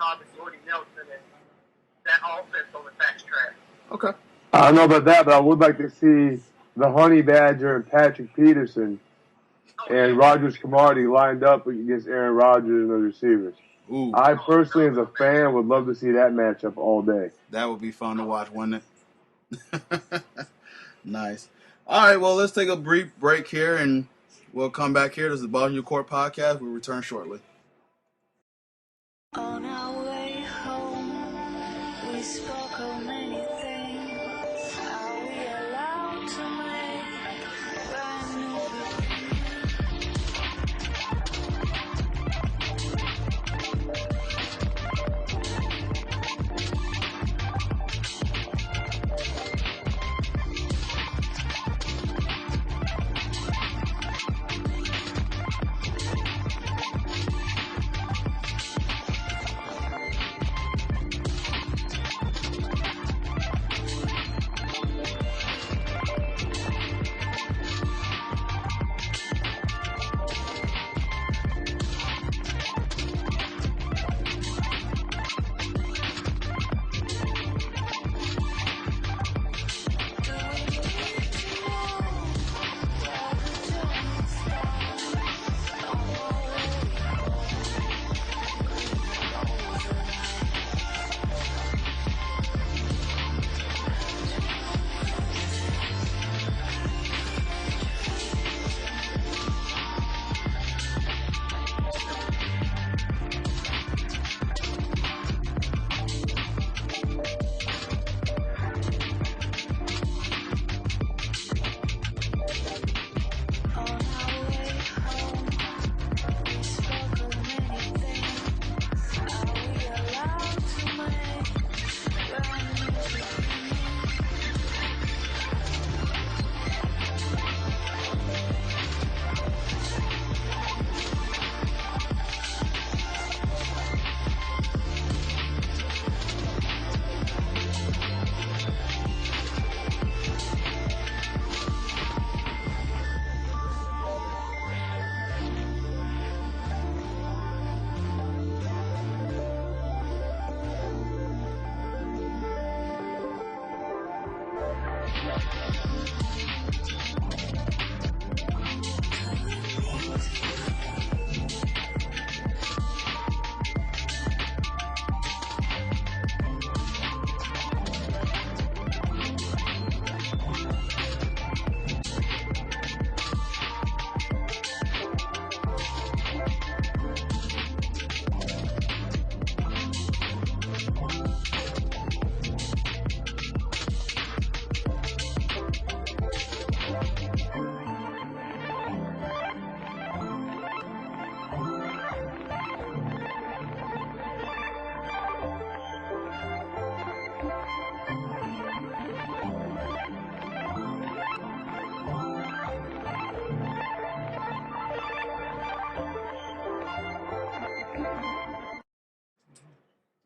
Cobb and Jordy Nelson and that offense on the fast track. Okay. I don't know about that, but I would like to see the Honey Badger and Patrick Peterson and Rogers Camardi lined up against Aaron Rodgers and those receivers. Ooh. I personally, as a fan, would love to see that matchup all day. That would be fun to watch, wouldn't it? Nice. All right, well, let's take a brief break here, and we'll come back here. This is the Ball in Your Court podcast. We'll return shortly. On our way home, we spoke of many things. Are we allowed to make brand new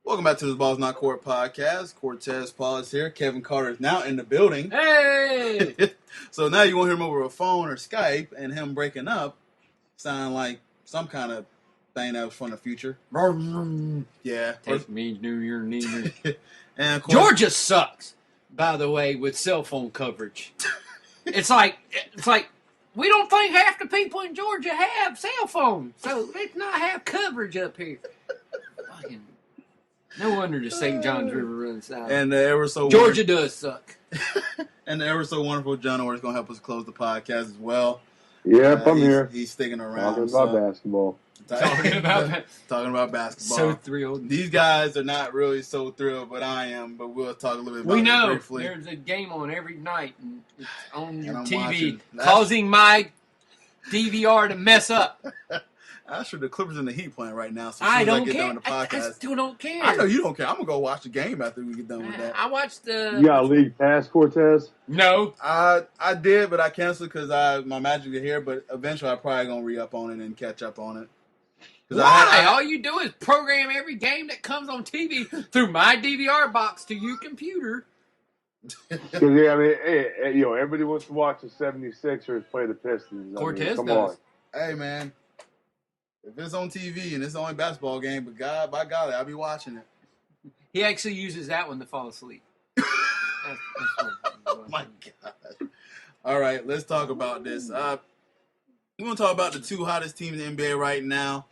Welcome back to the Balls Not Court podcast. Cortez Paul is here. Kevin Carter is now in the building. Hey! So now you won't hear him over a phone or Skype, and him breaking up sound like some kind of thing that was from the future. Yeah. Take me New Year, neither. And of course, Georgia sucks, by the way, with cell phone coverage. It's like we don't think half the people in Georgia have cell phones, so let's not have coverage up here. Fucking, no wonder the St. John's River runs south. And ever so Georgia does suck. And the ever so wonderful John Orr is going to help us close the podcast as well. Yep, I'm here. He's sticking around. Talking about basketball. Talking about basketball. So thrilled. These guys are not really so thrilled, but I am. But we'll talk a little bit about We it know briefly. there's a game on every night, and it's on your I'm TV, watching. causing my DVR to mess up. Actually, the Clippers in the Heat playing right now. So I as soon as don't get care. done with the I podcast, still don't care. I know you don't care. I'm gonna go watch the game after we get done with that. I watched the. You got a league pass, Cortez? No. I did, but I canceled because my Magic are here. But eventually, I'm probably gonna re-up on it and catch up on it. Why? All you do is program every game that comes on TV through my DVR box to your computer. Because, yeah, I mean, hey, everybody wants to watch the 76ers play the Pistons. Cortez come does. on. Hey, man. If it's on TV and it's the only basketball game, but God, by golly, I'll be watching it. He actually uses that one to fall asleep. That's Oh my God. All right, let's talk about this. We're going to talk about the two hottest teams in the NBA right now.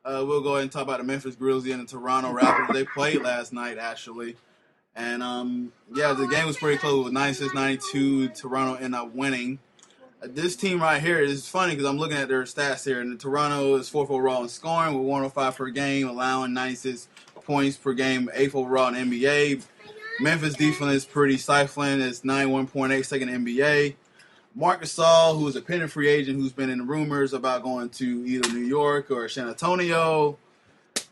We'll go ahead and talk about the Memphis Grizzlies and the Toronto Raptors. They played last night, actually. And, the game was pretty close. It was 96-92. Toronto ended up winning. This team right here is funny because I'm looking at their stats here. And Toronto is 4th overall in scoring with 105 per game, allowing 96 points per game, 8th overall in NBA. Memphis defense is pretty stifling. It's 91.8 second NBA. Marc Gasol, who is a pending free agent, who's been in the rumors about going to either New York or San Antonio.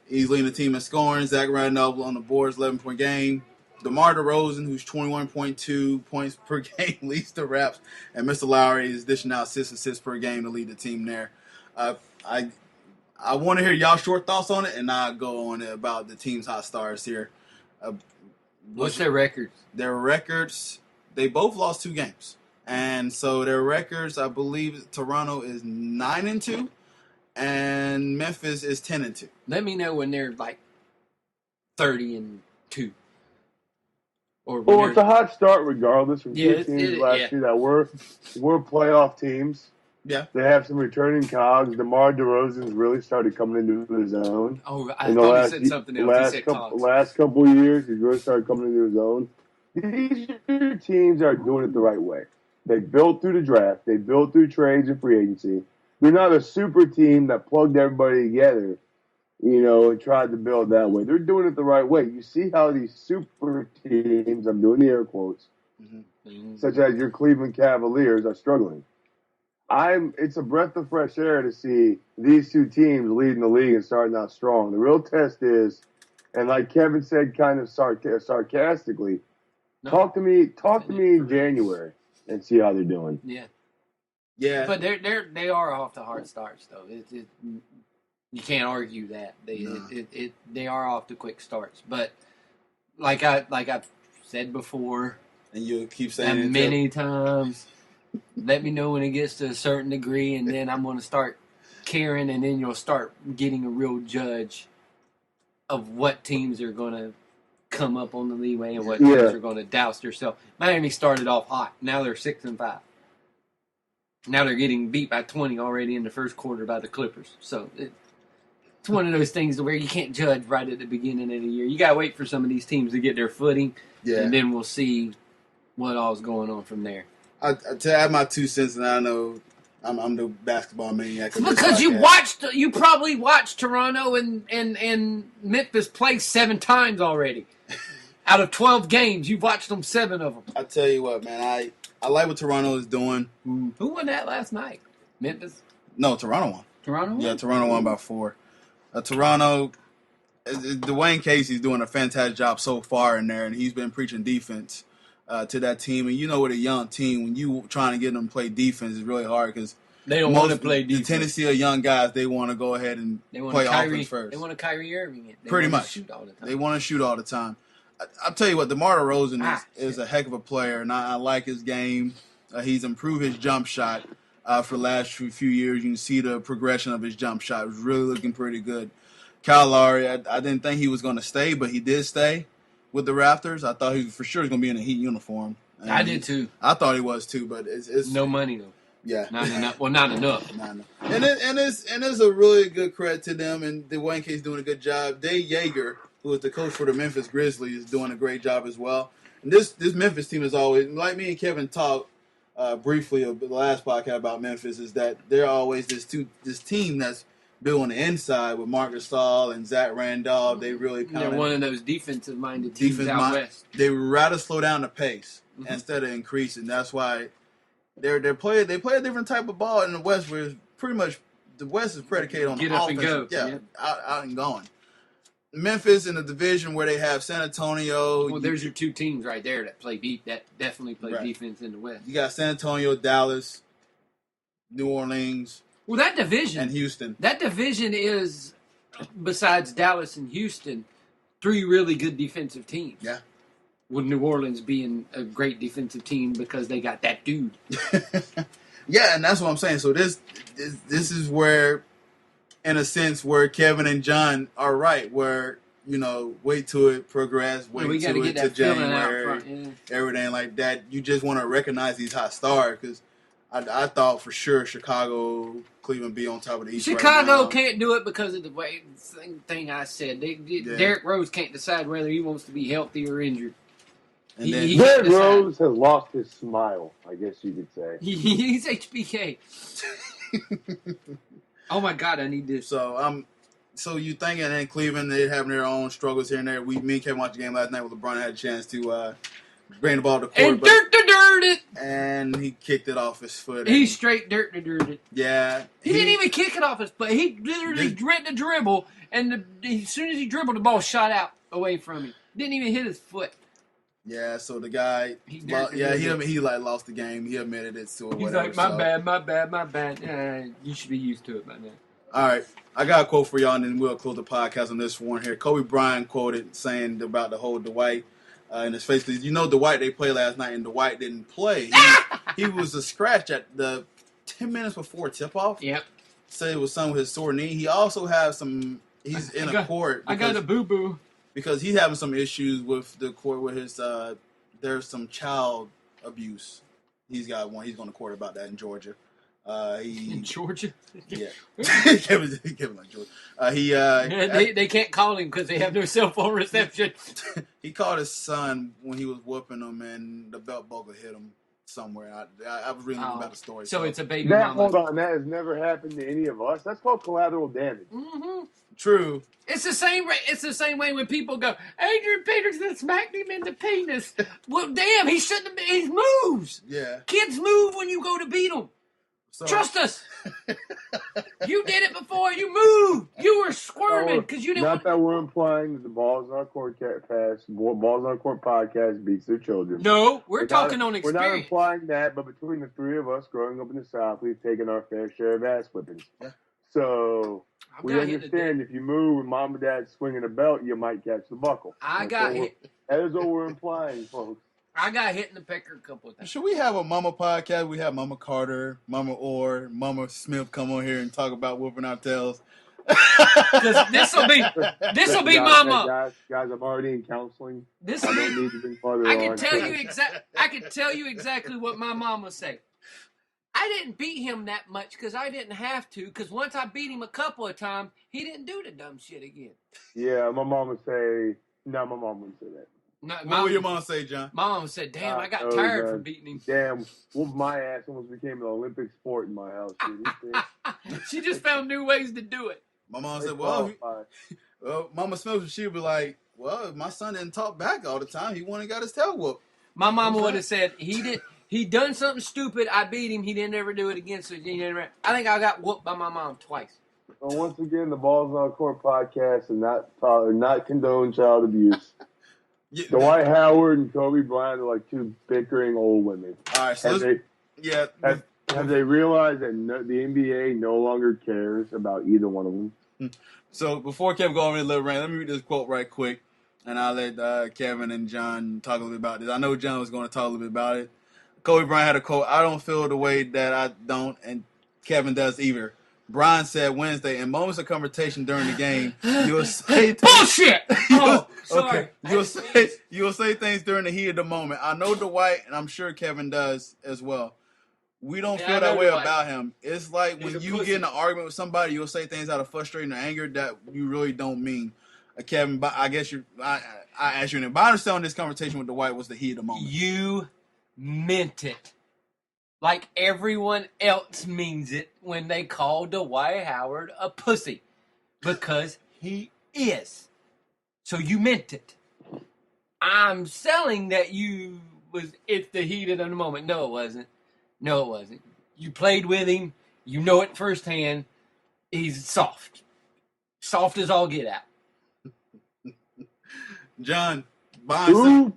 He's leading the team in scoring. Zach Randolph on the boards, 11-point game. DeMar DeRozan, who's 21.2 points per game, leads the Raps. And Mr. Lowry is dishing out 6 assists per game to lead the team there. I want to hear y'all short thoughts on it, and I'll go on it about the team's hot stars here. What's their records? Their records, they both lost 2 games. And so their records, I believe Toronto is 9-2, and Memphis is 10-2. Let me know when they're like 30-2. Or Well, it's a hot start regardless from Yeah, two teams it- last yeah. year that were playoff teams. Yeah. They have some returning cogs. DeMar DeRozan's really started coming into his own. Oh, I In the thought last, he said something else. He said cogs. last couple of years, he's really started coming into his own. These two teams are doing it the right way. They built through the draft. They built through trades and free agency. They're not a super team that plugged everybody together, and tried to build that way. They're doing it the right way. You see how these super teams, I'm doing the air quotes, such as your Cleveland Cavaliers, are struggling. It's a breath of fresh air to see these two teams leading the league and starting out strong. The real test is, and like Kevin said kind of sarcastically, talk to me in January and see how they're doing. Yeah. But they are off to hard starts though. You can't argue that they are off to quick starts. But like I've said before, and you'll keep saying it many times. Let me know when it gets to a certain degree, and then I'm going to start caring, and then you'll start getting a real judge of what teams are going to come up on the leeway and what teams are going to douse themselves. Miami started off hot. Now they're 6-5. Now they're getting beat by 20 already in the first quarter by the Clippers. So it's one of those things where you can't judge right at the beginning of the year. You got to wait for some of these teams to get their footing, and then we'll see what all's going on from there. To add my 2 cents, and I know I'm the basketball maniac. Because you probably watched Toronto and Memphis play 7 times already. Out of 12 games, you've watched them 7 of them. I tell you what, man, I like what Toronto is doing. Who won that last night? Memphis? No, Toronto won. Toronto won? Yeah, Toronto won by 4. Toronto, Dwayne Casey's doing a fantastic job so far in there, and he's been preaching defense to that team. And with a young team, when you trying to get them to play defense, is really hard because they don't want to play defense. The tendency of young guys, they want to go ahead and play offense first. They want to Kyrie Irving it. Pretty much. Shoot all the time. They want to shoot all the time. I'll tell you what, DeMar DeRozan is a heck of a player, and I like his game. He's improved his jump shot for the last few years. You can see the progression of his jump shot. It was really looking pretty good. Kyle Lowry, I didn't think he was going to stay, but he did stay with the Raptors. I thought he for sure was going to be in a Heat uniform. And I did too. I thought he was too, but it's no money though. Yeah, not enough. Well, not enough. Not enough. And it's a really good credit to them, and Dwayne Casey's doing a good job. Dave Yeager, who is the coach for the Memphis Grizzlies, is doing a great job as well. And this Memphis team is always, like me and Kevin talked briefly of the last podcast about Memphis, is that they're always this team that's built on the inside with Marc Gasol and Zach Randolph. They really they're one of those defensive-minded teams out west. They would rather slow down the pace instead of increasing. That's why they play a different type of ball in the West, where it's pretty much the West is predicated on get the up offense. and go. Yeah, out and going. Memphis in the division where they have San Antonio. Well, there's your 2 teams right there that play that definitely play defense in the West. You got San Antonio, Dallas, New Orleans. Well, that division and Houston. That division is, besides Dallas and Houston, 3 really good defensive teams. Yeah. With New Orleans being a great defensive team because they got that dude. Yeah, and that's what I'm saying. So this is where in a sense where Kevin and John are right, where wait till it progress, wait we till get it to that feeling out January, front. Yeah. everything like that. You just want to recognize these hot stars because I thought for sure Chicago, Cleveland be on top of the East Chicago right now. can't do it because of the way thing I said. Derrick Rose can't decide whether he wants to be healthy or injured. And then Derrick Rose has lost his smile, I guess you could say. He's HBK. Oh my God, I need this. So you thinking in Cleveland they having their own struggles here and there. Me and Kevin watched the game last night where LeBron had a chance to bring the ball to court. And dirt it. And he kicked it off his foot. He straight dirt it. Yeah. He didn't even kick it off his foot. He literally went to dribble, and as soon as he dribbled, the ball shot out away from him. Didn't even hit his foot. Yeah, so the guy, he lost the game. He admitted it to it. He's whatever, like, my bad. You should be used to it by now. All right, I got a quote for y'all, and then we'll close the podcast on this one here. Kobe Bryant quoted saying about the whole Dwight in his face, because Dwight, they played last night, and Dwight didn't play. He was a scratch at the 10 minutes before tip-off. Yep. Said it was something with his sore knee. He also has some. He's in a court. I got a boo-boo. Because he's having some issues with the court with his. There's some child abuse. He's got one. He's going to court about that in Georgia. In Georgia? Yeah. Kevin like Georgia. They can't call him because they have no cell phone reception. He called his son when he was whooping him, and the belt buckle hit him somewhere. I was reading about the story. So it's a baby mama. Hold on, that has never happened to any of us. That's called collateral damage. Mm-hmm. True. It's the same way when people go, Adrian Peterson smacked him in the penis. Well, damn, he shouldn't have been. He moves. Yeah. Kids move when you go to beat them. So, trust us. You did it before. You moved. You were squirming because you didn't. Not that we're implying that the Balls on Court Balls on Court podcast beats their children. No, we're talking on experience. We're not implying that, but between the three of us growing up in the South, we've taken our fair share of ass whippings. Yeah. So we understand if you move and mom and dad swinging a belt, you might catch the buckle. That is what we're implying, folks. I got hit in the pecker a couple of times. Should we have a Mama podcast? We have Mama Carter, Mama Orr, Mama Smith come on here and talk about whooping our tails. This will be Mama. Guys, I'm already in counseling. This will be. Need to bring farther I can tell you exactly what my mama said. I didn't beat him that much because I didn't have to. Because once I beat him a couple of times, he didn't do the dumb shit again. Yeah, my mom would say. No, my mom wouldn't say that. No, what would your mom say, John? My mom said, "Damn, I got tired from beating him." Damn, whoop my ass almost became an Olympic sport in my house. She just found new ways to do it. My mom said, "Well, Mama Smith, she would be like, well, if my son didn't talk back all the time, he wouldn't have got his tail whooped." My mama would have said, he done something stupid. I beat him. He didn't ever do it again. So I think I got whooped by my mom twice. Well, once again, the Balls on Court podcast and not condone child abuse. Yeah, Dwight Howard and Kobe Bryant are like two bickering old women. All right, so have they realized that the NBA no longer cares about either one of them? So before Kevin go over the little rant, let me read this quote right quick, and I'll let Kevin and John talk a little bit about this. I know John was going to talk a little bit about it. Kobe Bryant had a quote, "I don't feel the way that I don't, and Kevin does either." Brian said Wednesday, in moments of conversation during the game, you'll say bullshit. Sorry. Okay. You'll say things during the heat of the moment. I know Dwight, and I'm sure Kevin does as well. We don't feel that way about him. It's like when you get in an argument with somebody, you'll say things out of frustration or anger that you really don't mean. Kevin, but I guess I asked you, but I understand this conversation with Dwight was the heat of the moment. You meant it. Like everyone else means it when they call Dwight Howard a pussy. Because he is. So you meant it. I'm selling that it's the heat of the moment. No, it wasn't. You played with him. You know it firsthand. He's soft. Soft as all get out. John, who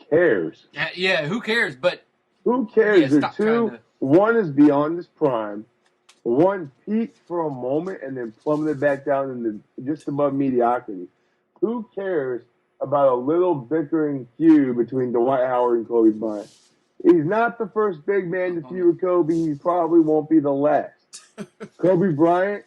cares? Yeah, who cares? But who cares? One is beyond his prime. One peaked for a moment and then plummeted back down into just above mediocrity. Who cares about a little bickering feud between Dwight Howard and Kobe Bryant? He's not the first big man to feud with Kobe. He probably won't be the last. Kobe Bryant